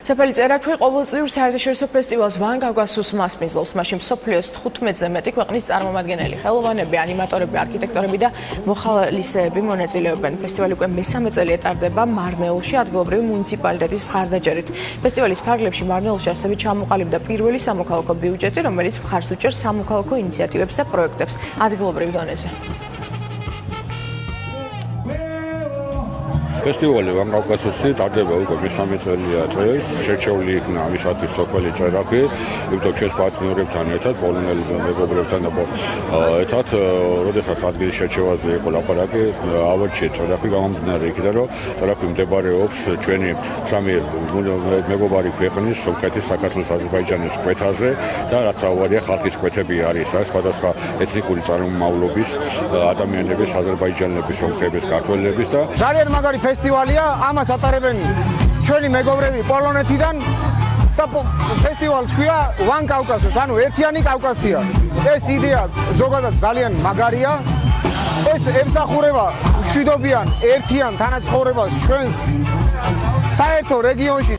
სოფელი წერაქვი ყოველწლიურ საერთაშორისო ფესტივალს ვან კავკასიუსს მასპინძლობს, მასში მსოფლიოს 15-ზე მეტი ქვეყნის წარმომადგენელი, ხელოვანები, ანიმატორები, არქიტექტორები და მოხალისეები მონაწილეობენ. ფესტივალი უკვე მესამე წელია ტარდება მარნეულში ადგილობრივი მუნიციპალიტეტის მხარდაჭერით. ფესტივალის ფარგლებში მარნეულში ასევე ჩამოყალიბდა პირველი სამოქალაქო ბიუჯეტი, რომელიც მხარს უჭერს სამოქალაქო ინიციატივებს და პროექტებს ადგილობრივ დონეზე. ფესტივალი ვან კავკასიუსი ტარდება უკვე მესამე წელია წელს. შერჩეული იქნა ამისათვის სოფელი წერაქვი, იმიტომ ჩვენს პარტნიორებთან ერთად, პოლონელ მეგობრებთან და ერთად, როდესაც ადგილის შერჩევაზე იყო ლაპარაკი, ავარჩიეთ წერაქვი გამომდინარე იქიდან, რომ წერაქვი მდებარეობს ჩვენი სამი მეგობარი ქვეყნის, სომხეთის, საქართველოს, აზერბაიჯანის კვეთაზე და რაც ავარია ხალხის კვეთები არის, სხვადასხვა ეთნიკური წარმომავლობის ადამიანების, აზერბაიჯანელების, სომხების, ქართველების და ძალიან მაგარი ფესტივალია, ამას ატარებენ ჩვენი მეგობრები პოლონეთიდან და ფესტივალს ქვია ვან კავკასიუსი, ანუ ერთიანი კავკასია. ეს იდეა ზოგადად ძალიან მაგარია. ეს ემსახურება მშვიდობიან, ერთიან თანაცხოვრებას ჩვენს საერთო რეგიონში,